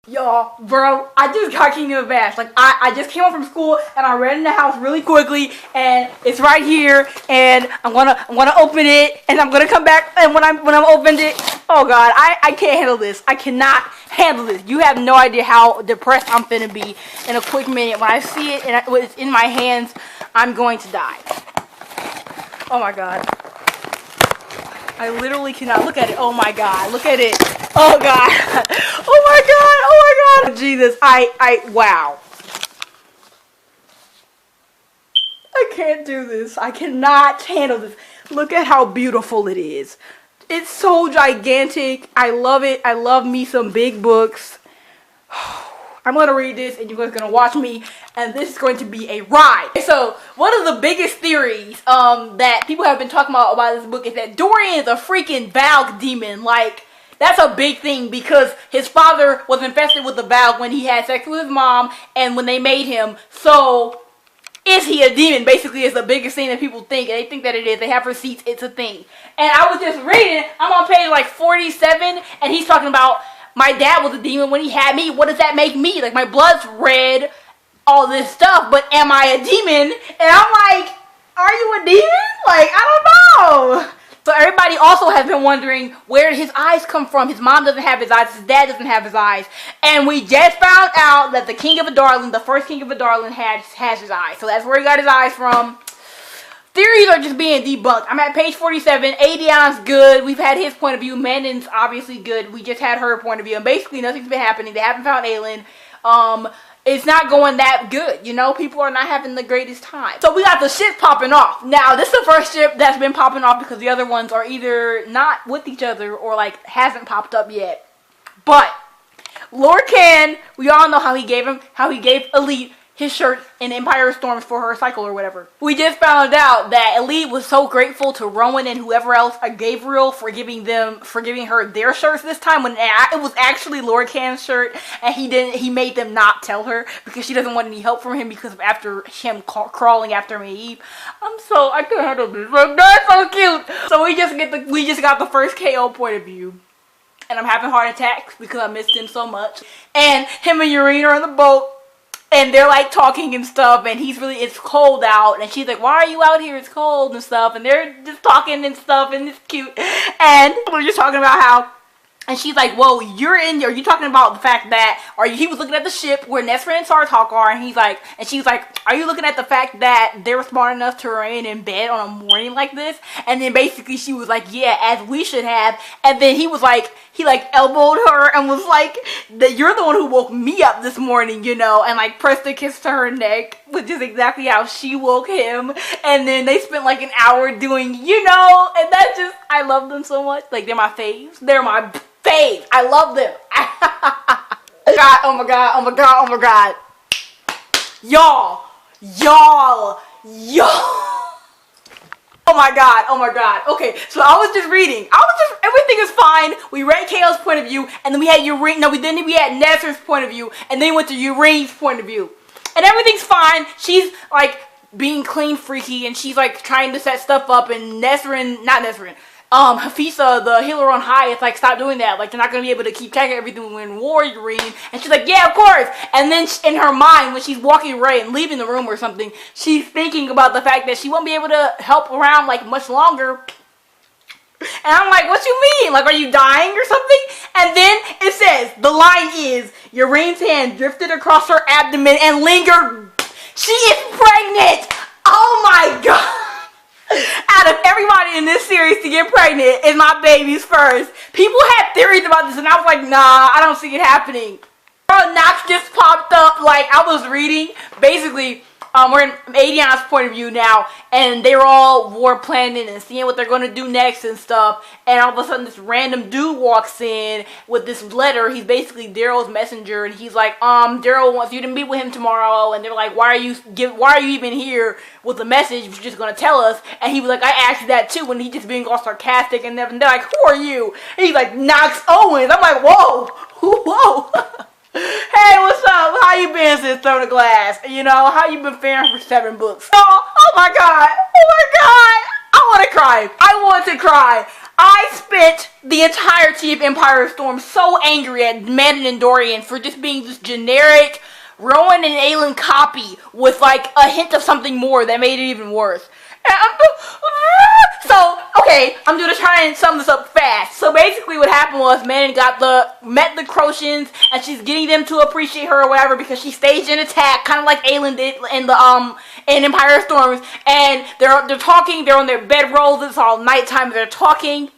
Y'all, bro, I just got Kingdom of Ash. Like, I just came home from school and I ran in the house really quickly and it's right here and I'm gonna open it and I'm gonna come back and when I'm opened it, oh god, I can't handle this. I cannot handle this. You have no idea how depressed I'm finna be in a quick minute. When I see it and it's in my hands, I'm going to die. Oh my god. I literally cannot look at it. Oh my god, look at it. Oh god. Oh my god. Oh my god. Jesus. Wow. I can't do this. I cannot handle this. Look at how beautiful it is. It's so gigantic. I love it. I love me some big books. I'm going to read this and you guys are going to watch me and this is going to be a ride. So one of the biggest theories that people have been talking about this book is that Dorian is a freaking Valg demon. Like, that's a big thing because his father was infested with the Valg when he had sex with his mom and when they made him. So is he a demon? Basically is the biggest thing that people think, and they think that it is. They have receipts. It's a thing. And I was just reading, I'm on page like 47 and he's talking about my dad was a demon when he had me. What does that make me? Like, my blood's red, all this stuff, but am I a demon? And I'm like, are you a demon? Like, I don't know. So everybody also has been wondering where his eyes come from. His mom doesn't have his eyes. His dad doesn't have his eyes. And we just found out that the King of Adarlan, the first King of Adarlan, has his eyes. So that's where he got his eyes from. Theories are just being debunked. I'm at page 47. Adion's good. We've had his point of view. Manon's obviously good. We just had her point of view. And basically nothing's been happening. They haven't found Aelin. It's not going that good. You know, people are not having the greatest time. So we got the ship popping off. Now, this is the first ship that's been popping off because the other ones are either not with each other or like hasn't popped up yet. But Lord Can, we all know how he gave Elite his shirt in Empire Storms for her cycle or whatever. We just found out that Elite was so grateful to Rowan and whoever else, Gabriel, for giving her their shirts this time when it was actually Lord Can's shirt, and he made them not tell her because she doesn't want any help from him because of after him crawling after Maeve. I can't handle this. Like, that's so cute. So we just got the first KO point of view. And I'm having heart attacks because I missed him so much. And him and Yrene are on the boat. And they're like talking and stuff, and it's cold out, and she's like, why are you out here? It's cold and stuff, and they're just talking and stuff, and it's cute. And we're just talking about how, and she's like, whoa, are you talking about the fact that, he was looking at the ship where Nesrin and Sartok are, and she's like, are you looking at the fact that they were smart enough to remain in bed on a morning like this? And then basically she was like, yeah, as we should have. And then he elbowed her and was like, you're the one who woke me up this morning, you know, and like pressed a kiss to her neck, which is exactly how she woke him. And then they spent like an hour doing, you know, and I love them so much. Like, they're my faves. They're my faves. I love them. God, oh my god, oh my god, oh my god. Y'all. Oh my god, oh my god. Okay, so I was just reading. Everything is fine. We read Kale's point of view, and then we had we had Nesrin's point of view, and then we went to Yrene's point of view. And everything's fine. She's like being clean freaky, and she's like trying to set stuff up, and Hafisa, the healer on high, is like, stop doing that. Like, they're not going to be able to keep track of everything when we're in war, Yrene. And she's like, yeah, of course. And then in her mind, when she's walking away and leaving the room or something, she's thinking about the fact that she won't be able to help around, like, much longer. And I'm like, what you mean? Like, are you dying or something? And then it says, the line is, Yrene's hand drifted across her abdomen and lingered. She is pregnant! Oh my god! Out of everybody in this series to get pregnant is my baby's first. People had theories about this and I was like, nah, I don't see it happening. Nox just popped up. Like, I was reading, basically, we're in Adion's point of view now, and they were all war planning and seeing what they're going to do next and stuff, and all of a sudden this random dude walks in with this letter. He's basically Daryl's messenger, and he's like, Daryl wants you to meet with him tomorrow, and they're like, why are you even here with a message if you're just going to tell us? And he was like, I asked you that too, and he just being all sarcastic, and they're like, who are you? And he's like, Nox Owens. I'm like, whoa, whoa. Hey, what's up? How you been since Throne of Glass? You know, how you been faring for 7 books? Oh my god. Oh my god. I want to cry. I spent the entirety of Empire of Storm so angry at Manon and Dorian for just being this generic Rowan and Aelin copy with like a hint of something more that made it even worse. So, okay, I'm gonna try and sum this up fast. So basically what happened was Manon met the Crocians, and she's getting them to appreciate her or whatever because she staged an attack, kind of like Aelin did in Empire of Storms, and they're talking, they're on their bedrolls, it's all nighttime, they're talking.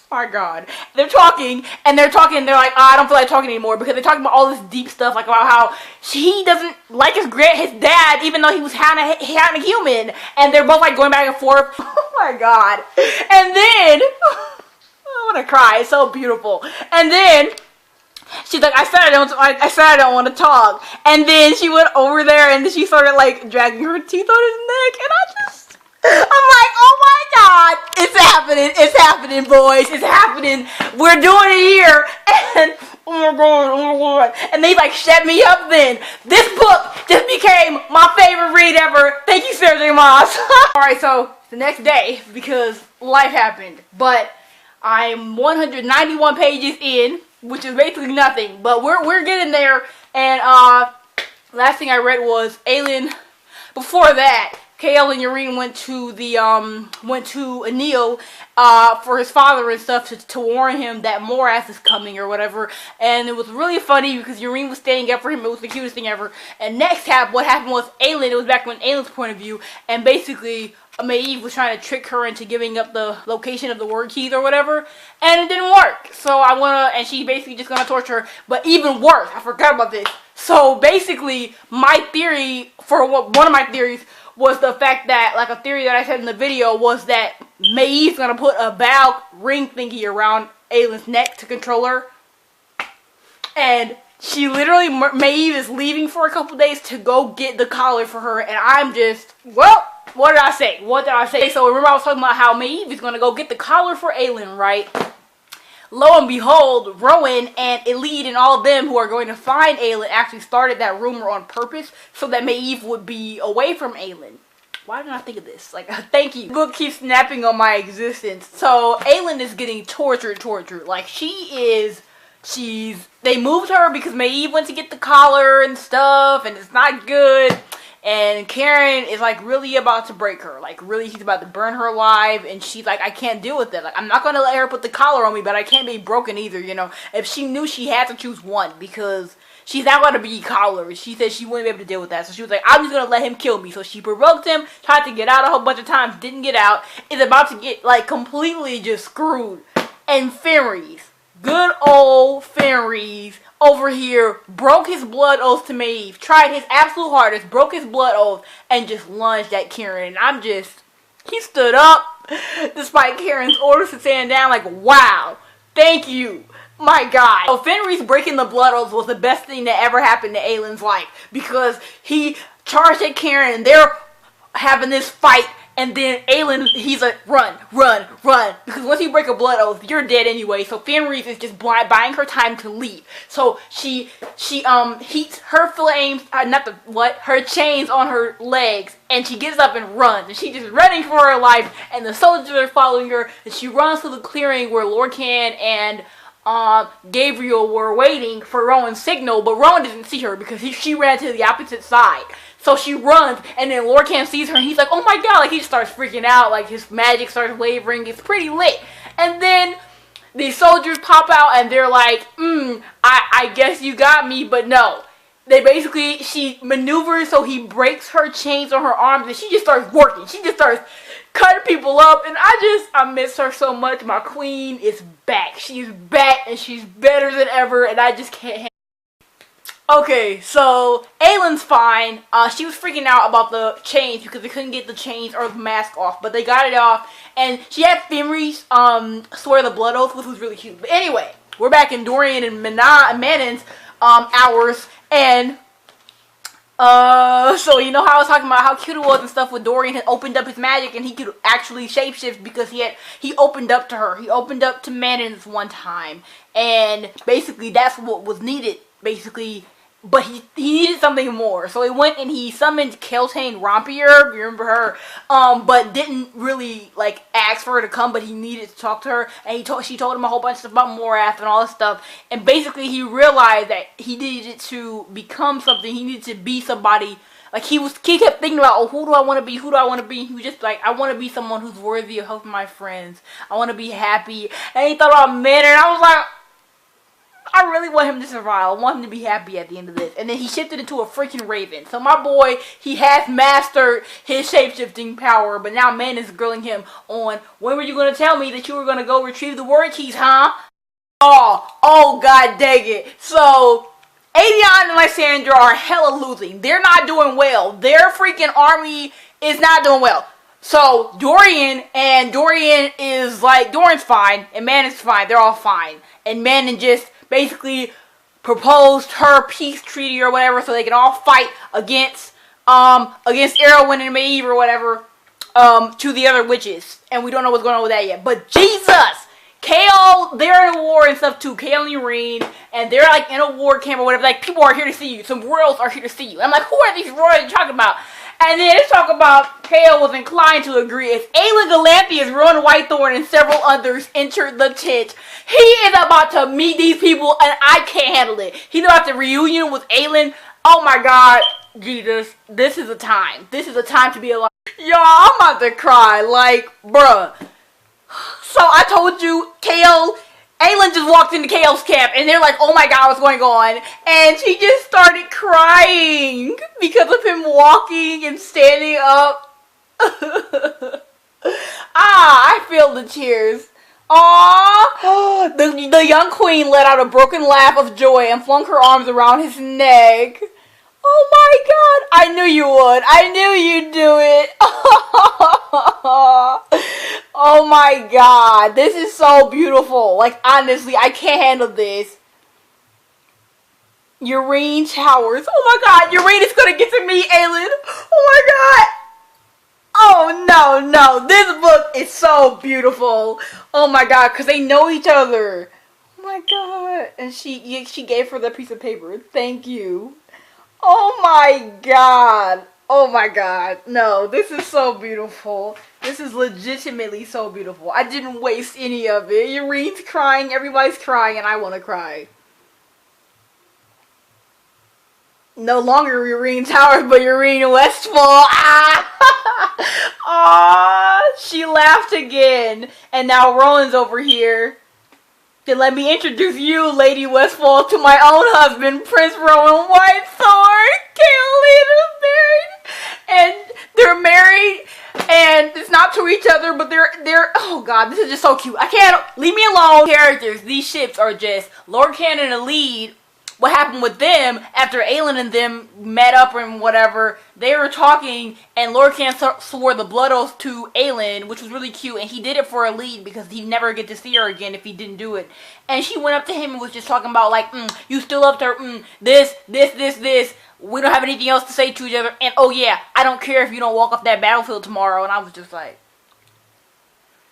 Oh my god. They're talking, and they're like, oh, I don't feel like talking anymore, because they're talking about all this deep stuff, like about how he doesn't like his dad, even though he was kind of human, and they're both like going back and forth. Oh my god. And then, I want to cry, it's so beautiful. And then, she's like, I said I don't want to talk. And then she went over there, and she started like dragging her teeth on his neck, and I'm like, oh my god, it's happening, boys, it's happening, we're doing it here, and oh my god, and they like shut me up then. This book just became my favorite read ever. Thank you, Sarah J. Maas. Alright, so the next day, because life happened, but I'm 191 pages in, which is basically nothing, but we're getting there, and last thing I read was Aelin. Before that, Kale and Yrene went to Anil for his father and stuff to warn him that Maas is coming or whatever, and it was really funny because Yrene was standing up for him. It was the cutest thing ever. And next what happened was Aelin, it was back from Aelin's point of view, and basically Maeve was trying to trick her into giving up the location of the word keys or whatever, and it didn't work. So and she basically just gonna torture her. But even worse, I forgot about this. So basically, my theory, one of my theories, was the fact that, like a theory that I said in the video, was that Maeve's gonna put a bow ring thingy around Aelin's neck to control her. And she literally, Maeve is leaving for a couple days to go get the collar for her, and I'm just, well, what did I say? So remember I was talking about how Maeve is gonna go get the collar for Aelin, right? Lo and behold, Rowan and Elide and all of them who are going to find Aelin actually started that rumor on purpose so that Maeve would be away from Aelin. Why didn't I think of this? Like, thank you. The book keeps snapping on my existence. So, Aelin is getting tortured. Like, they moved her because Maeve went to get the collar and stuff, and it's not good. And Karen is like really about to break her. Like really, she's about to burn her alive. And she's like, I can't deal with it. Like, I'm not going to let her put the collar on me, but I can't be broken either, you know. If she knew she had to choose one, because she's not going to be collared. She said she wouldn't be able to deal with that. So she was like, I'm just going to let him kill me. So she provoked him, tried to get out a whole bunch of times, didn't get out. Is about to get like completely just screwed. And Fenris, good old Fenris, over here, broke his blood oath to Maeve, tried his absolute hardest, broke his blood oath, and just lunged at Karen. And he stood up, despite Karen's orders to stand down, like, wow, thank you, my God. So Fenris breaking the blood oath was the best thing that ever happened to Aelin's life, because he charged at Karen, and they're having this fight, and then Aelin, he's like, run. Because once you break a blood oath, you're dead anyway. So Fenris is just buying her time to leave. So she heats her flames, her chains on her legs. And she gets up and runs. And she's just running for her life. And the soldiers are following her. And she runs to the clearing where Lorcan and Gabriel were waiting for Rowan's signal. But Rowan didn't see her because she ran to the opposite side. So she runs, and then Lorcan sees her, and he's like, oh my god, like, he just starts freaking out, like, his magic starts wavering, it's pretty lit. And then the soldiers pop out, and they're like, I guess you got me, but no. She maneuvers so he breaks her chains on her arms, and she just starts working. She just starts cutting people up, and I miss her so much. My queen is back. She's back, and she's better than ever, and I just can't handle it. Okay, so Aelin's fine. She was freaking out about the chains because they couldn't get the chains or the mask off, but they got it off. And she had Fenris swear the blood oath, which was really cute. But anyway, we're back in Dorian and Manon's hours, and so you know how I was talking about how cute it was and stuff, with Dorian had opened up his magic and he could actually shapeshift because he opened up to her. He opened up to Manon's one time, and basically that's what was needed. Basically, but he needed something more. So he went and he summoned Keltane Rompier, you remember her, but didn't really, like, ask for her to come, but he needed to talk to her, and she told him a whole bunch of stuff about Morath and all this stuff, and basically he realized that he needed to become something, he needed to be somebody. Like, he kept thinking about, oh, who do I want to be, who do I want to be? He was just like, I want to be someone who's worthy of helping my friends. I want to be happy. And he thought about men, and I was like, I really want him to survive. I want him to be happy at the end of this. And then he shifted into a freaking raven. So my boy, he has mastered his shape-shifting power, but now man is grilling him on, when were you going to tell me that you were going to go retrieve the word keys, huh? Oh, god dang it. So Aedion and Lysandra are hella losing. They're not doing well. Their freaking army is not doing well. So Dorian is like, Dorian's fine, and Man is fine. They're all fine. And Manon just basically proposed her peace treaty or whatever, so they can all fight against Erwin and Maeve or whatever, to the other witches. And we don't know what's going on with that yet. But Jesus! Kale, they're in a war and stuff too. Kale and Yrene, and they're like in a war camp or whatever. Like, people are here to see you. Some royals are here to see you. I'm like, who are these royals you're talking about? And then let's talk about Kale was inclined to agree as Aelin Galathius, Rowan Whitethorn, and several others entered the tent. He is about to meet these people, and I can't handle it. He's about the reunion with Aelin. Oh my god, Jesus, this is a time. This is a time to be alive. Y'all, I'm about to cry. Like, bruh. So I told you, Aelin just walked into Kale's camp, and they're like, oh my god, what's going on? And she just started crying because of him walking and standing up. I feel the tears. Aww. The young queen let out a broken laugh of joy and flung her arms around his neck. Oh my god, I knew you would. I knew you'd do it. Oh my god, this is so beautiful. Like, honestly, I can't handle this. Yrene Towers. Oh my god, Yrene is gonna get to meet Aelin. Oh my god. Oh no, this book is so beautiful. Oh my god, because they know each other. Oh my god. And she gave her the piece of paper. Thank you. Oh my god. Oh my god. No, this is so beautiful. This is legitimately so beautiful. I didn't waste any of it. Yrene's crying, everybody's crying, and I want to cry. No longer Yrene Towers, but Yrene Westfall. Ah! Aww, she laughed again. And now Rowan's over here. Then let me introduce you, Lady Westfall, to my own husband, Prince Rowan Whitethorn. Kaelin is married. And they're married. And it's not to each other, but they're, oh god, this is just so cute. I can't, leave me alone. Characters, these ships are just, Lorcan and Elide, what happened with them after Aelin and them met up and whatever, they were talking and Lorcan swore the blood oath to Aelin, which was really cute, and he did it for Elide because he'd never get to see her again if he didn't do it. And she went up to him and was just talking about like, you still loved her, this. We don't have anything else to say to each other, and oh yeah, I don't care if you don't walk off that battlefield tomorrow. And I was just like,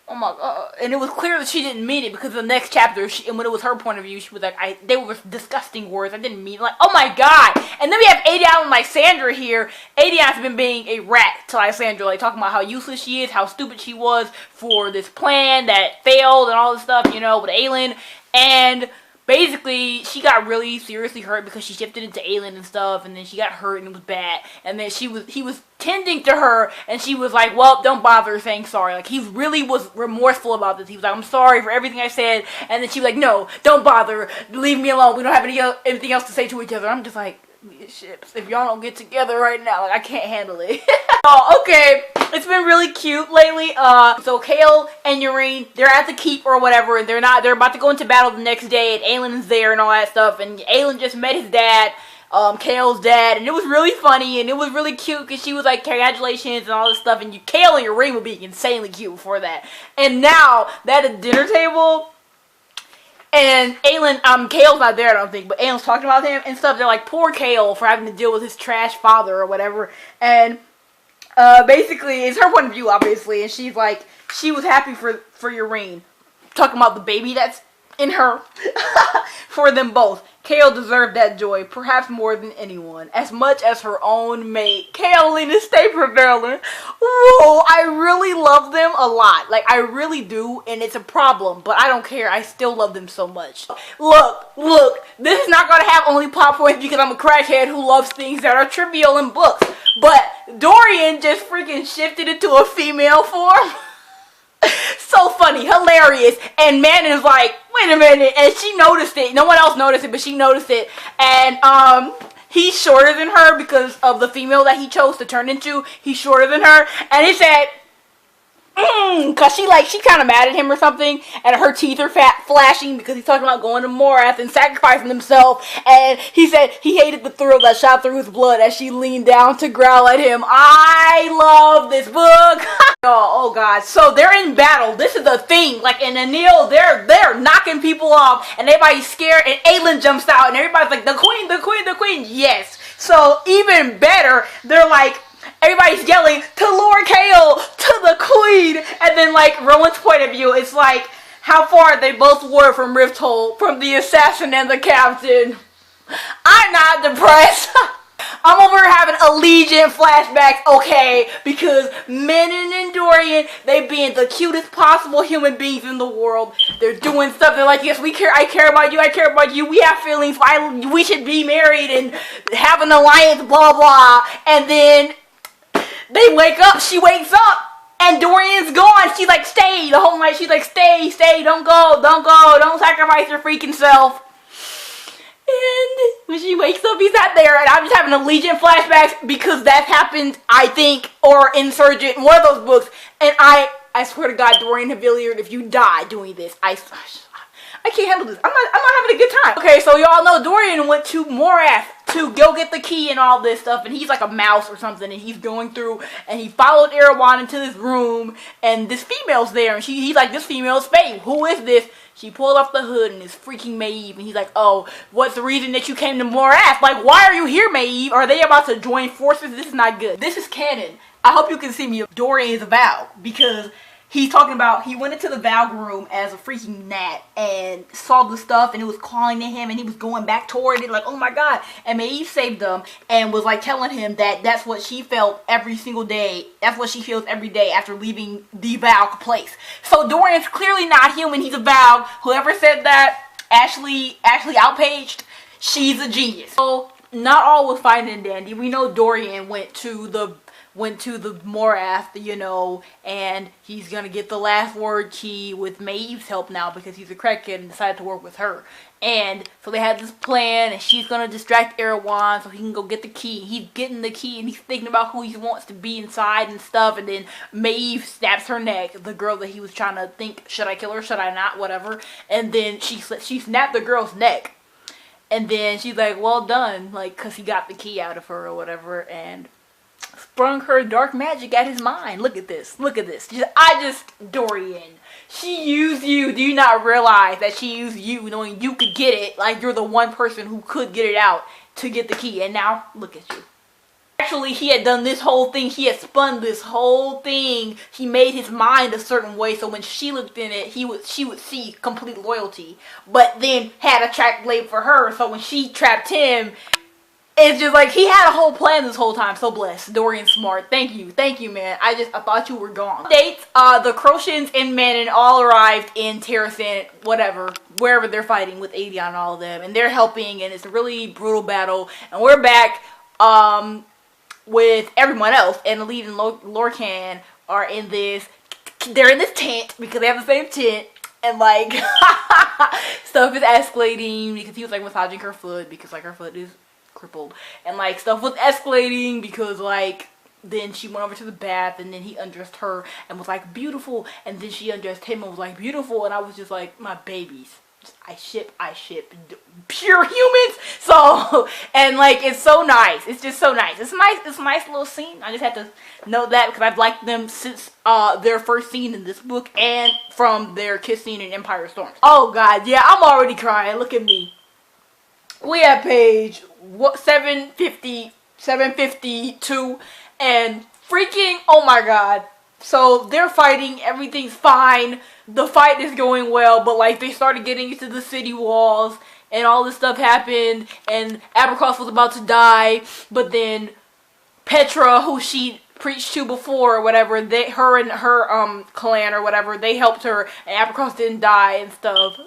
oh my god. And it was clear that she didn't mean it because the next chapter, and when it was her point of view, she was like, they were disgusting words. I didn't mean it. Like, oh my god. And then we have Aedion and Lysandra here. Aedion's been being a rat to Lysandra, like talking about how useless she is, how stupid she was for this plan that failed and all this stuff, you know, with Aelin. And basically, she got really seriously hurt because she shifted into Aelin and stuff, and then she got hurt and it was bad. And then he was tending to her, and she was like, well, don't bother saying sorry. Like, he really was remorseful about this. He was like, I'm sorry for everything I said. And then she was like, no, don't bother. Leave me alone. We don't have anything else to say to each other. I'm just like, these ships, if y'all don't get together right now, like, I can't handle it. Oh, okay. It's been really cute lately. So Kale and Yrene, they're at the keep or whatever, and they're about to go into battle the next day, and Aelin's there and all that stuff, and Aelin just met his dad, Kale's dad, and it was really funny, and it was really cute, because she was like, congratulations, and all this stuff, and Kale and Yrene would be insanely cute before that. And now, they're at the dinner table, and Aelin, Kale's not there, I don't think, but Aelin's talking about him and stuff. They're like, poor Kale for having to deal with his trash father or whatever, and basically, it's her point of view, obviously, and she's like, she was happy for Yrene, talking about the baby that's in her, for them both. Kale deserved that joy, perhaps more than anyone, as much as her own mate. Kaolina, stay prevailing. Whoa, I really love them a lot. Like, I really do, and it's a problem, but I don't care. I still love them so much. Look, this is not gonna have only plot points because I'm a crackhead who loves things that are trivial in books. But Dorian just freaking shifted into a female form. So funny, hilarious, and Manon is like, wait a minute, and she noticed it. No one else noticed it, but she noticed it, and he's shorter than her because of the female that he chose to turn into. He's shorter than her, and he said, cause she kind of mad at him or something, and her teeth are flashing because he's talking about going to Morath and sacrificing himself, and he said he hated the thrill that shot through his blood as she leaned down to growl at him. I love this book. Oh god, so they're in battle. This is the thing, like in Anil, they're knocking people off, and everybody's scared, and Aelin jumps out, and everybody's like, the queen, the queen, the queen. Yes. So even better, they're like, everybody's yelling to Lord Kale, to the queen, and then like Rowan's point of view, it's like how far they both were from Rifthold, from the assassin and the captain. I'm not depressed. I'm over here having Allegiant flashbacks, okay, because Manon and Dorian, they being the cutest possible human beings in the world. They're doing stuff. They're like, yes, I care about you, I care about you. We have feelings. We should be married and have an alliance, blah, blah. And then they wake up, she wakes up, and Dorian's gone. She's like, stay. The whole night, she's like, stay, don't go, don't sacrifice your freaking self. And when she wakes up, he's not there, and I'm just having Allegiant flashbacks because that happened, I think, or Insurgent, one of those books, and I swear to God, Dorian Haviliard, if you die doing this, I can't handle this. I'm not having a good time. Okay, so y'all know Dorian went to Morath to go get the key and all this stuff, and he's like a mouse or something, and he's going through, and he followed Erewhon into this room, and this female's there, and he's like, this female's Faye. Who is this? She pulled off the hood, and it's freaking Maeve, and he's like, oh, what's the reason that you came to Morath? Like, why are you here, Maeve? Are they about to join forces? This is not good. This is canon. I hope you can see me. Dorian is a Valg, because he's talking about, he went into the Valg room as a freaking gnat and saw the stuff, and it was calling to him, and he was going back toward it like, oh my god. And Maeve saved him and was like telling him that that's what she felt every single day. That's what she feels every day after leaving the Valg place. So Dorian's clearly not human. He's a Valg. Whoever said that, Ashley Outpaged, she's a genius. So not all was fine and dandy. We know Dorian went to the Morath, you know, and he's gonna get the last word key with Maeve's help now because he's a crackhead and decided to work with her. And so they had this plan, and she's gonna distract Erewhon so he can go get the key. He's getting the key, and he's thinking about who he wants to be inside and stuff, and then Maeve snaps her neck, the girl that he was trying to think, should I kill her, should I not, whatever. And then she snapped the girl's neck. And then she's like, well done, like, because he got the key out of her or whatever, and sprung her dark magic at his mind. Look at this. Look at this. Dorian. She used you. Do you not realize that she used you knowing you could get it? Like, you're the one person who could get it out to get the key. And now, look at you. Actually, he had done this whole thing. He had spun this whole thing. He made his mind a certain way. So when she looked in it, she would see complete loyalty. But then had a trap laid for her. So when she trapped him, it's just like he had a whole plan this whole time. So blessed. Dorian smart. Thank you, man. I thought you were gone. Dates. The Crocians and Manon all arrived in Terrasant, whatever, wherever they're fighting with Aedion and all of them, and they're helping, and it's a really brutal battle. And we're back with everyone else, and Elite and Lorcan are in this. They're in this tent because they have the same tent. And like stuff is escalating because he was like massaging her foot because like her foot is crippled, and like stuff was escalating because like then she went over to the bath, and then he undressed her and was like beautiful, and then she undressed him and was like beautiful, and I was just like, my babies, I ship pure humans. So, and like it's so nice, it's just so nice, it's a nice little scene. I just had to know that because I've liked them since their first scene in this book and from their kiss scene in Empire Storms. Oh god, yeah, I'm already crying. Look at me. We at page 752, and freaking, oh my god. So they're fighting, everything's fine, the fight is going well, but like they started getting into the city walls, and all this stuff happened, and Abercross was about to die, but then Petra, who she preached to before or whatever, her and her clan or whatever, they helped her, and Abercross didn't die and stuff.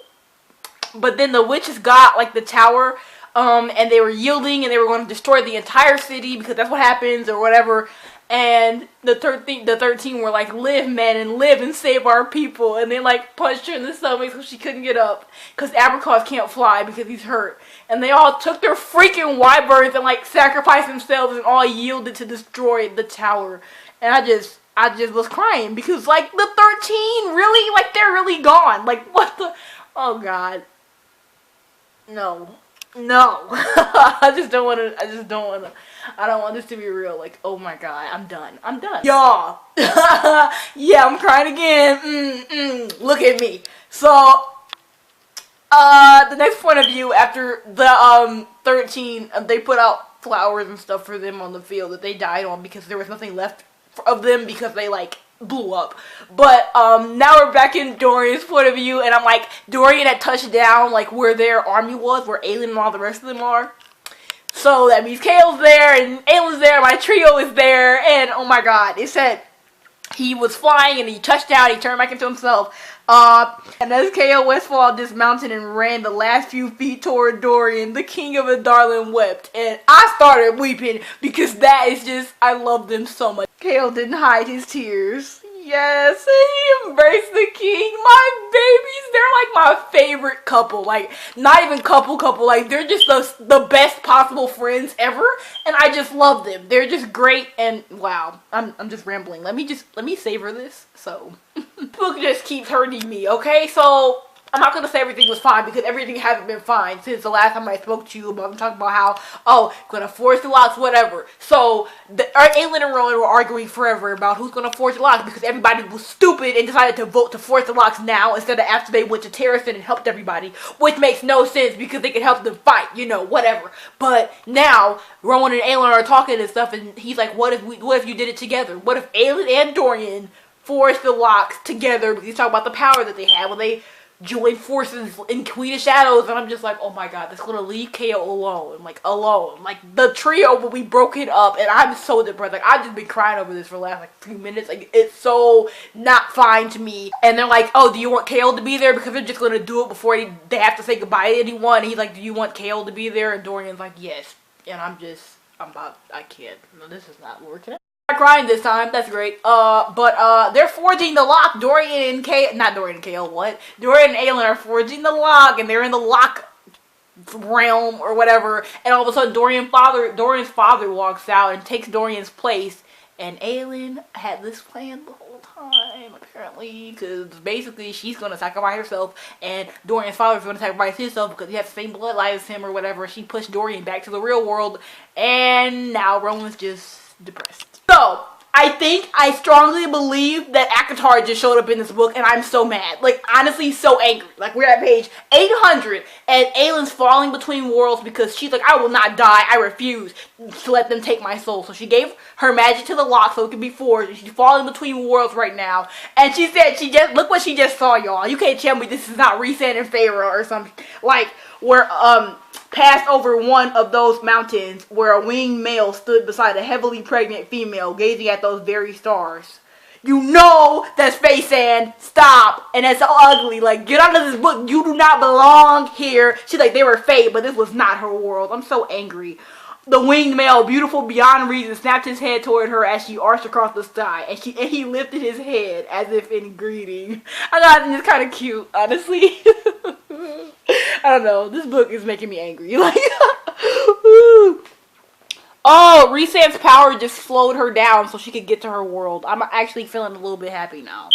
But then the witches got like the tower, and they were yielding, and they were going to destroy the entire city because that's what happens or whatever. And the 13 were like, live, man, and live and save our people. And they like punched her in the stomach so she couldn't get up because Abercross can't fly because he's hurt. And they all took their freaking wyverns and like sacrificed themselves and all yielded to destroy the tower. And I just was crying because like the 13 really, like they're really gone. Like what the, oh God. No. I don't want this to be real. Like, oh my God, I'm done. Y'all. Yeah, I'm crying again. Look at me. So, the next point of view after the, 13, they put out flowers and stuff for them on the field that they died on because there was nothing left of them because they, like, blew up. But now we're back in Dorian's point of view, and I'm like, Dorian had touched down like where their army was, where Aelin and all the rest of them are. So that means Kale's there and Aelin's there, my trio is there, and oh my God, it said he was flying and he touched down, he turned back into himself. And as Kale Westfall dismounted and ran the last few feet toward Dorian, the king of Adarlan wept. And I started weeping because that is just, I love them so much. Kale didn't hide his tears. Yes, he embraced the king. My babies, they're like my favorite couple. Like, not even couple, like, they're just the best possible friends ever. And I just love them. They're just great. And wow, I'm just rambling. Let me savor this. So, this book just keeps hurting me, okay? So, I'm not gonna say everything was fine because everything hasn't been fine since the last time I spoke to you. But I'm talking about how, oh, gonna forge the locks, whatever. So, Aelin and Rowan were arguing forever about who's gonna forge the locks because everybody was stupid and decided to vote to forge the locks now instead of after they went to Terracin and helped everybody, which makes no sense because they could help them fight, you know, whatever. But now Rowan and Aelin are talking and stuff, and he's like, what if you did it together? What if Aelin and Dorian forged the locks together? Because he's talking about the power that they had when they join forces in Queen of Shadows, and I'm just like, oh my God, that's gonna leave Kale alone. Like, the trio will be broken up, and I'm so depressed. Like, I've just been crying over this for the last, like, few minutes. Like, it's so not fine to me. And they're like, oh, do you want Kale to be there? Because they're just gonna do it before they have to say goodbye to anyone. And he's like, do you want Kale to be there? And Dorian's like, yes. And I can't. No, this is not working. Not crying this time, that's great. But they're forging the lock. Dorian and Kale, what? Dorian and Aelin are forging the lock, and they're in the lock realm or whatever. And all of a sudden, Dorian's father walks out and takes Dorian's place. And Aelin had this plan the whole time, apparently, because basically she's going to sacrifice herself, and Dorian's father's going to sacrifice himself because he has the same bloodline as him or whatever. She pushed Dorian back to the real world, and now Rowan's just depressed. So, I strongly believe that ACOTAR just showed up in this book, and I'm so mad. Like, honestly, so angry. Like, we're at page 800, and Aelin's falling between worlds because she's like, I will not die. I refuse to let them take my soul. So she gave her magic to the lock so it could be forged, and she's falling between worlds right now. And she said, look what she just saw, y'all. You can't tell me this is not Rhysand and Feyre or something. Like, where, passed over one of those mountains where a winged male stood beside a heavily pregnant female gazing at those very stars. You know that's Rhysand. Stop. And that's so ugly. Like, get out of this book. You do not belong here. She's like, they were fate, but this was not her world. I'm so angry. The winged male, beautiful beyond reason, snapped his head toward her as she arched across the sky, and he lifted his head as if in greeting. I thought it's kind of cute, honestly. I don't know. This book is making me angry. Like, oh, Rhysand's power just slowed her down so she could get to her world. I'm actually feeling a little bit happy now.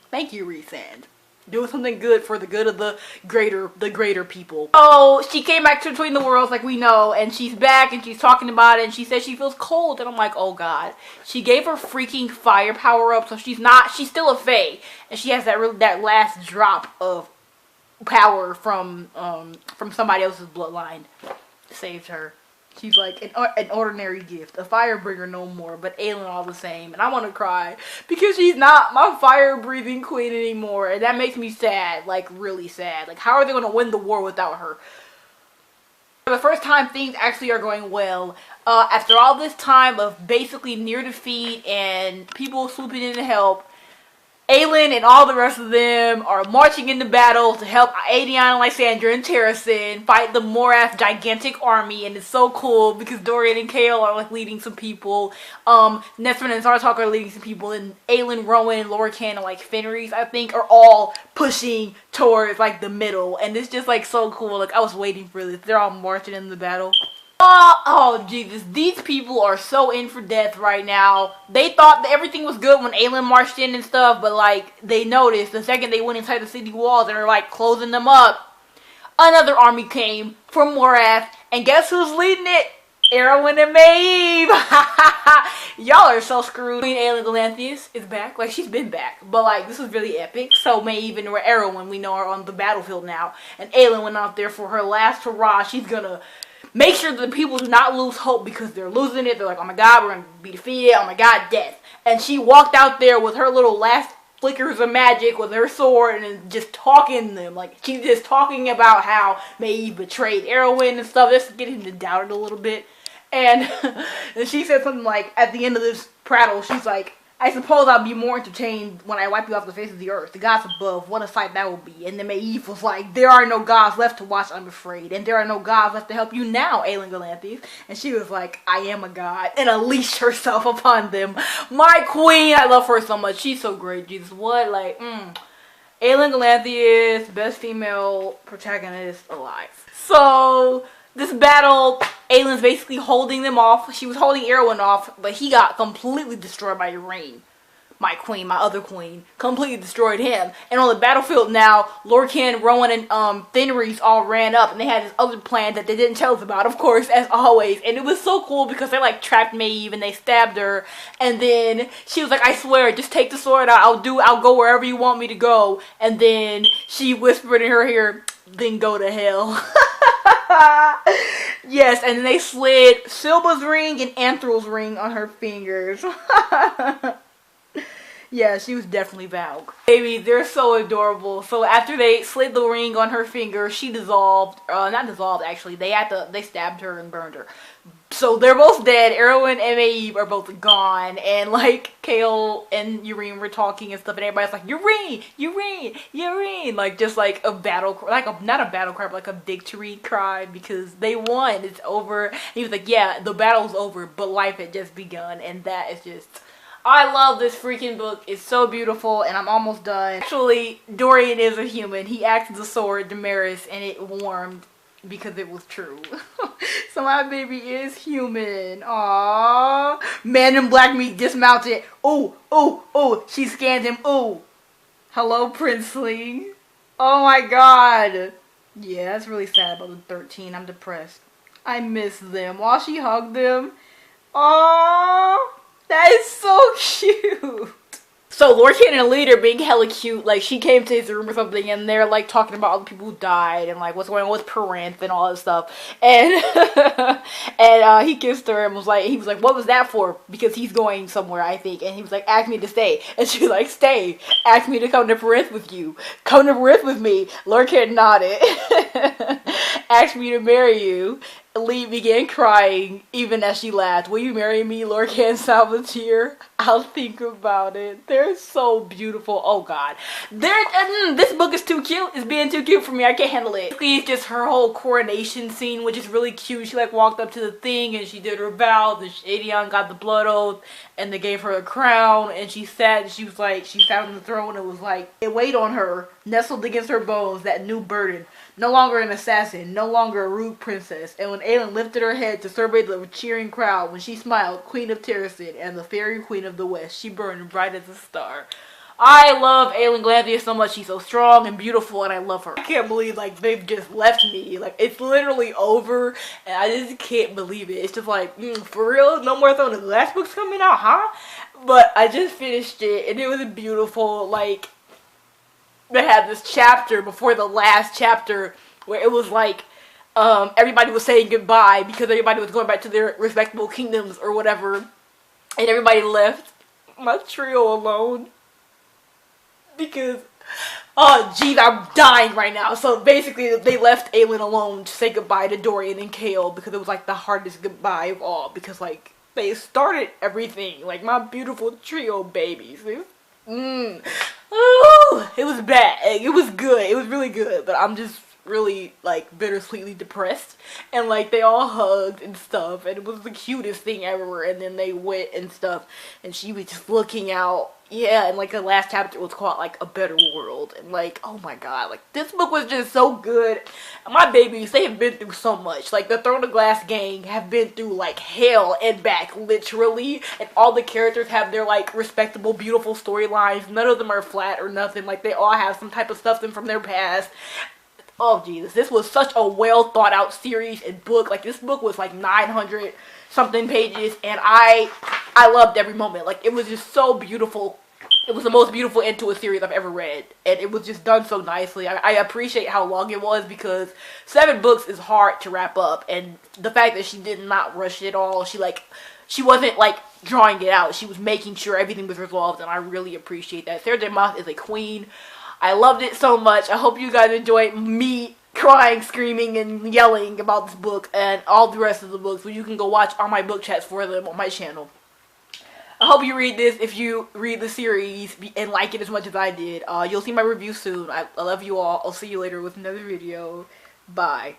Thank you, Rhysand. Doing something good for the good of the greater people. Oh, she came back to Between the Worlds, like we know, and she's back and she's talking about it, and she says she feels cold, and I'm like, oh God. She gave her freaking fire power up, so she's still a Fae, and she has that last drop of power from somebody else's bloodline. Saved her. She's like an ordinary gift, a fire bringer no more, but Aelin all the same. And I want to cry because she's not my fire breathing queen anymore, and that makes me sad, like really sad. Like, how are they going to win the war without her? For the first time, things actually are going well. After all this time of basically near defeat and people swooping in to help, Aelin and all the rest of them are marching into battle to help Aedion, Lysandra, and Terrasen fight the Morath gigantic army, and it's so cool because Dorian and Chaol are like leading some people, Nesrin and Zartok are leading some people, and Aelin, Rowan, Lorcan, and like Fenris, I think, are all pushing towards like the middle, and it's just like so cool. Like I was waiting for this. They're all marching in the battle. Oh, Jesus. These people are so in for death right now. They thought that everything was good when Aelin marched in and stuff, but, like, they noticed the second they went inside the city walls and were, like, closing them up, another army came from Morath, and guess who's leading it? Erwin and Maeve. Y'all are so screwed. Queen Aelin Galathius is back. Like, she's been back. But, like, this was really epic. So, Maeve and Erwin, we know, are on the battlefield now. And Aelin went out there for her last hurrah. She's gonna make sure that the people do not lose hope because they're losing it. They're like, oh my god, we're going to be defeated. Oh my god, death. And she walked out there with her little last flickers of magic with her sword and just talking to them. Like, she's just talking about how Maeve betrayed Erwin and stuff. Just to get him to doubt it a little bit. And, and she said something like, at the end of this prattle, she's like, I suppose I'll be more entertained when I wipe you off the face of the earth. The gods above, what a sight that will be. And then Maeve was like, there are no gods left to watch, I'm afraid. And there are no gods left to help you now, Aelin Galathius. And she was like, I am a god. And unleashed herself upon them. My queen, I love her so much. She's so great, Jesus. What? Like, Aelin Galathius, best female protagonist alive. So, this battle, Aelin's basically holding them off. She was holding Erwin off, but he got completely destroyed by Yrene. My queen, my other queen, completely destroyed him. And on the battlefield now, Lorcan, Rowan, and Fenris all ran up, and they had this other plan that they didn't tell us about, of course, as always. And it was so cool because they like trapped Maeve and they stabbed her. And then she was like, I swear, just take the sword out. I'll go wherever you want me to go. And then she whispered in her ear, then go to hell. Yes, and then they slid Silba's ring and Anthral's ring on her fingers. Yeah, she was definitely Valg. Baby, they're so adorable. So after they slid the ring on her finger, she dissolved. Not dissolved, actually. They stabbed her and burned her. So they're both dead. Erwin and Maeve are both gone. And like Chaol and Yrene were talking and stuff, and everybody's like, Yrene, Yrene, Yrene. Like just like a battle, not a battle cry, but like a victory cry because they won. It's over. And he was like, yeah, the battle's over, but life had just begun. And that is just, I love this freaking book. It's so beautiful, and I'm almost done. Actually, Dorian is a human. He acted the sword, Damaris, and it warmed because it was true. So my baby is human. Aww. Man in black meat dismounted. Oh, oh, oh. She scanned him. Oh. Hello, Princely. Oh my god. Yeah, that's really sad about the 13. I'm depressed. I miss them. While she hugged them. Aww. That is so cute. So Lorcan and Elite are being hella cute. Like, she came to his room or something, and they're like talking about all the people who died and like what's going on with Paranth and all that stuff. And and he kissed her and was like, what was that for? Because he's going somewhere, I think. And he was like, ask me to stay. And she was like, stay. Ask me to come to Paranth with you. Come to Paranth with me. Lorcan nodded. Asked me to marry you. Elite began crying, even as she laughed. Will you marry me, Lorcan Salvatierre? I'll think about it. They're so beautiful. Oh, God. This book is too cute. It's being too cute for me. I can't handle it. It's just her whole coronation scene, which is really cute. She, like, walked up to the thing, and she did her vows, and Aedion got the blood oath, and they gave her a crown, and she sat, and she was like, she sat on the throne, and it was like, it weighed on her, nestled against her bones, that new burden. No longer an assassin, no longer a rude princess. And when Aelin lifted her head to survey the cheering crowd, when she smiled, Queen of Terrasen and the Fairy Queen of the West, she burned bright as a star. I love Aelin Galathius so much. She's so strong and beautiful, and I love her. I can't believe, like, they've just left me. Like, it's literally over, and I just can't believe it. It's just like, for real? No more Throne of Glass books coming out, huh? But I just finished it, and it was beautiful, like, they had this chapter before the last chapter where it was like everybody was saying goodbye because everybody was going back to their respectable kingdoms or whatever, and everybody left my trio alone because Oh, geez, I'm dying right now. So basically, they left Aelin alone to say goodbye to Dorian and Kale because it was like the hardest goodbye of all. Because like they started everything, like my beautiful trio babies. Ooh, it was bad. It was good. It was really good. But I'm just really like bittersweetly depressed. And like they all hugged and stuff, and it was the cutest thing ever. And then they went and stuff, and she was just looking out. Yeah, and like the last chapter was called like A Better World, and like oh my god, like this book was just so good. My babies, they have been through so much. Like the Throne of Glass gang have been through like hell and back, literally, and all the characters have their like respectable, beautiful storylines. None of them are flat or nothing. Like they all have some type of stuff from their past. Oh Jesus, this was such a well thought out series and book. Like this book was like 900 something pages, and I loved every moment. Like it was just so beautiful. It was the most beautiful end to a series I've ever read, and it was just done so nicely. I appreciate how long it was because 7 books is hard to wrap up, and the fact that she did not rush it all, she wasn't like drawing it out. She was making sure everything was resolved, and I really appreciate that. Sarah J. Maas is a queen. I loved it so much. I hope you guys enjoyed me crying, screaming, and yelling about this book and all the rest of the books. So you can go watch all my book chats for them on my channel. I hope you read this if you read the series and like it as much as I did. You'll see my review soon. I love you all. I'll see you later with another video. Bye.